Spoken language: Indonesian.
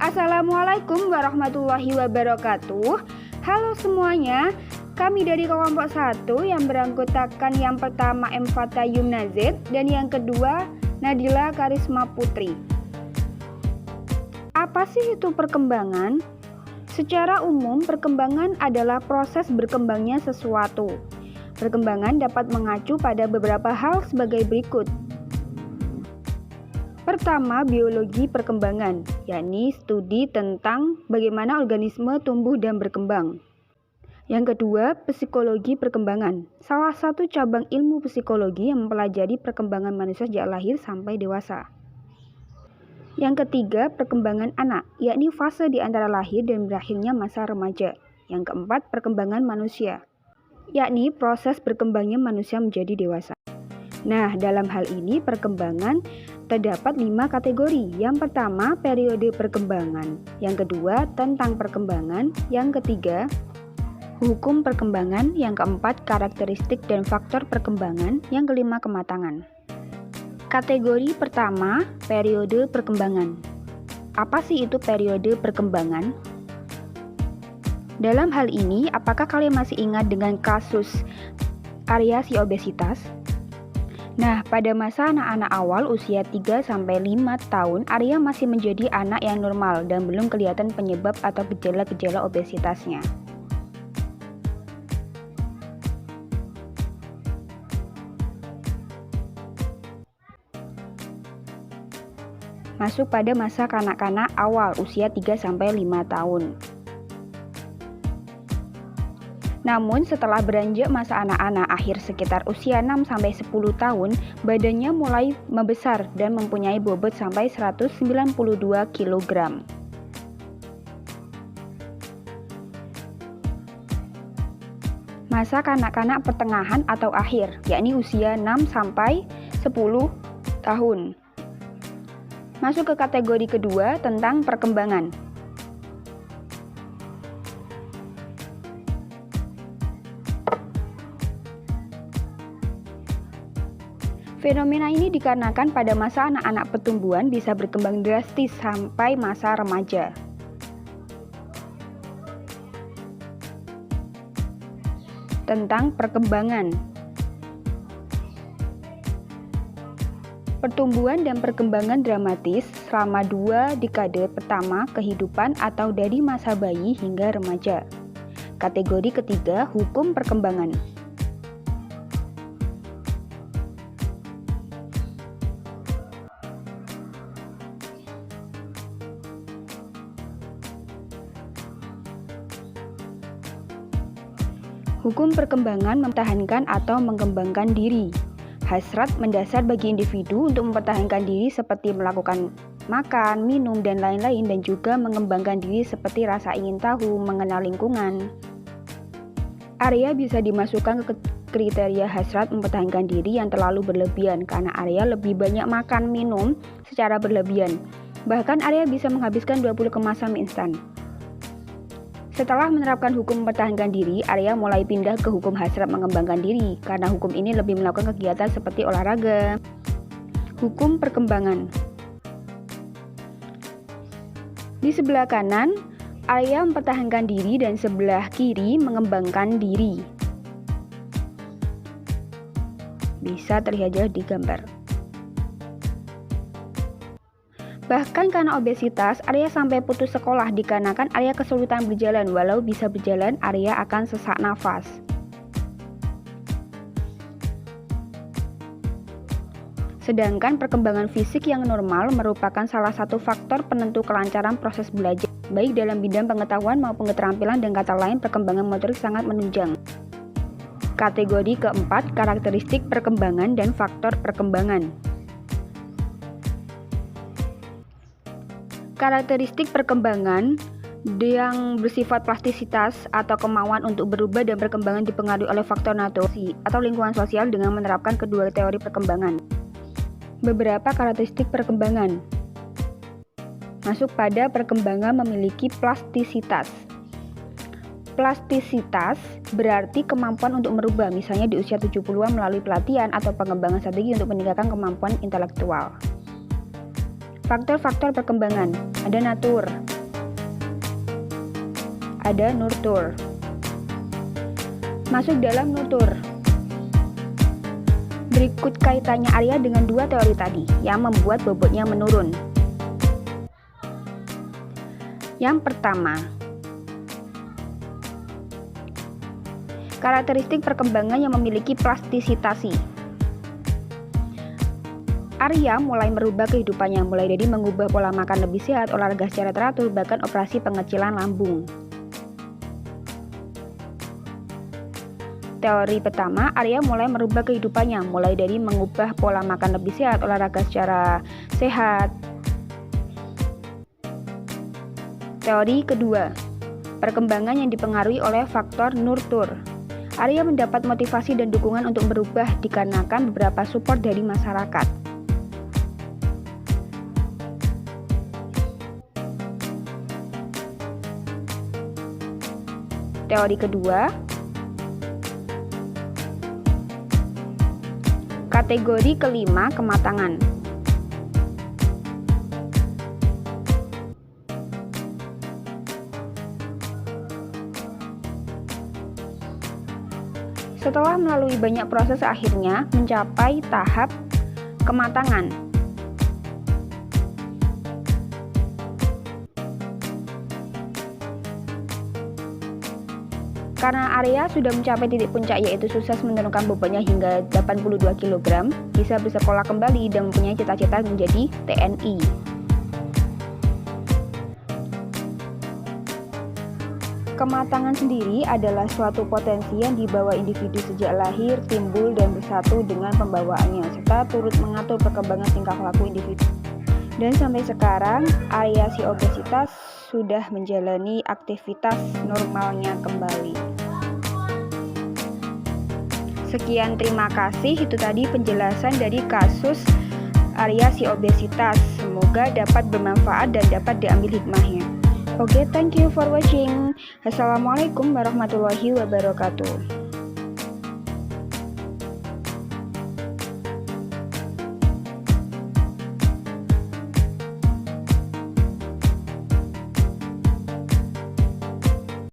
Assalamualaikum warahmatullahi wabarakatuh. Halo semuanya, kami dari kelompok 1 yang beranggotakan yang pertama M. Fata Yumna Z dan yang kedua Nadila Karisma Putri. Apa sih itu perkembangan? Secara umum, perkembangan adalah proses berkembangnya sesuatu. Perkembangan dapat mengacu pada beberapa hal sebagai berikut. Pertama, biologi perkembangan, yakni studi tentang bagaimana organisme tumbuh dan berkembang. Yang kedua, psikologi perkembangan, salah satu cabang ilmu psikologi yang mempelajari perkembangan manusia sejak lahir sampai dewasa. Yang ketiga, perkembangan anak, yakni fase di antara lahir dan berakhirnya masa remaja. Yang keempat, perkembangan manusia, yakni proses berkembangnya manusia menjadi dewasa. Nah, dalam hal ini perkembangan terdapat 5 kategori. Yang pertama, periode perkembangan. Yang kedua, tentang perkembangan. Yang ketiga, hukum perkembangan. Yang keempat, karakteristik dan faktor perkembangan. Yang kelima, kematangan. Kategori pertama, periode perkembangan. Apa sih itu periode perkembangan? Dalam hal ini, apakah kalian masih ingat dengan kasus Arya si obesitas? Nah, pada masa anak-anak awal usia 3-5 tahun, Arya masih menjadi anak yang normal dan belum kelihatan penyebab atau gejala-gejala obesitasnya. Masuk pada masa kanak-kanak awal usia 3-5 tahun. Namun setelah beranjak masa anak-anak akhir sekitar usia 6-10 tahun, badannya mulai membesar dan mempunyai bobot sampai 192 kg. Masa kanak-kanak pertengahan atau akhir, yakni usia 6-10 tahun. Masuk ke kategori kedua tentang perkembangan. Fenomena ini dikarenakan pada masa anak-anak pertumbuhan bisa berkembang drastis sampai masa remaja. Tentang perkembangan. Pertumbuhan dan perkembangan dramatis selama 2 dekade pertama kehidupan atau dari masa bayi hingga remaja. Kategori ketiga, hukum perkembangan. Hukum perkembangan mempertahankan atau mengembangkan diri. Hasrat mendasar bagi individu untuk mempertahankan diri seperti melakukan makan, minum, dan lain-lain, dan juga mengembangkan diri seperti rasa ingin tahu, mengenal lingkungan. Arya bisa dimasukkan ke kriteria hasrat mempertahankan diri yang terlalu berlebihan karena Arya lebih banyak makan, minum secara berlebihan. Bahkan Arya bisa menghabiskan 20 kemasan mie instan. Setelah menerapkan hukum mempertahankan diri, Arya mulai pindah ke hukum hasrat mengembangkan diri, karena hukum ini lebih melakukan kegiatan seperti olahraga. Hukum perkembangan. Di sebelah kanan, Arya mempertahankan diri dan sebelah kiri mengembangkan diri. Bisa terlihat jelas di gambar. Bahkan karena obesitas, Arya sampai putus sekolah dikarenakan Arya kesulitan berjalan. Walau bisa berjalan, Arya akan sesak nafas. Sedangkan perkembangan fisik yang normal merupakan salah satu faktor penentu kelancaran proses belajar, baik dalam bidang pengetahuan maupun keterampilan, dan kata lain perkembangan motorik sangat menunjang. Kategori keempat, karakteristik perkembangan dan faktor perkembangan. Karakteristik perkembangan yang bersifat plastisitas atau kemauan untuk berubah dan perkembangan dipengaruhi oleh faktor naturasi atau lingkungan sosial dengan menerapkan kedua teori perkembangan. Beberapa karakteristik perkembangan masuk pada perkembangan memiliki plastisitas. Plastisitas berarti kemampuan untuk merubah, misalnya di usia 70-an melalui pelatihan atau pengembangan strategi untuk meningkatkan kemampuan intelektual. Faktor-faktor perkembangan, ada natur, ada nurture. Masuk dalam nurture. Berikut kaitannya Arya dengan dua teori tadi yang membuat bobotnya menurun. Yang pertama, karakteristik perkembangan yang memiliki plastisitasi. Arya mulai merubah kehidupannya, mulai dari mengubah pola makan lebih sehat, olahraga secara teratur, bahkan operasi pengecilan lambung. Teori pertama, Arya mulai merubah kehidupannya, mulai dari mengubah pola makan lebih sehat, olahraga secara sehat. Teori kedua, perkembangan yang dipengaruhi oleh faktor nurture. Arya mendapat motivasi dan dukungan untuk berubah dikarenakan beberapa support dari masyarakat. Teori kedua, kategori kelima, kematangan. Setelah melalui banyak proses, akhirnya mencapai tahap kematangan. Karena Arya sudah mencapai titik puncak, yaitu sukses menurunkan bobotnya hingga 82 kg, bisa bersekolah kembali dan mempunyai cita-cita menjadi TNI. Kematangan sendiri adalah suatu potensi yang dibawa individu sejak lahir, timbul dan bersatu dengan pembawaannya, serta turut mengatur perkembangan tingkah laku individu. Dan sampai sekarang, Arya si obesitas sudah menjalani aktivitas normalnya kembali. Sekian, terima kasih. Itu tadi penjelasan dari kasus Arya si obesitas. Semoga dapat bermanfaat dan dapat diambil hikmahnya. Oke, thank you for watching. Assalamualaikum warahmatullahi wabarakatuh.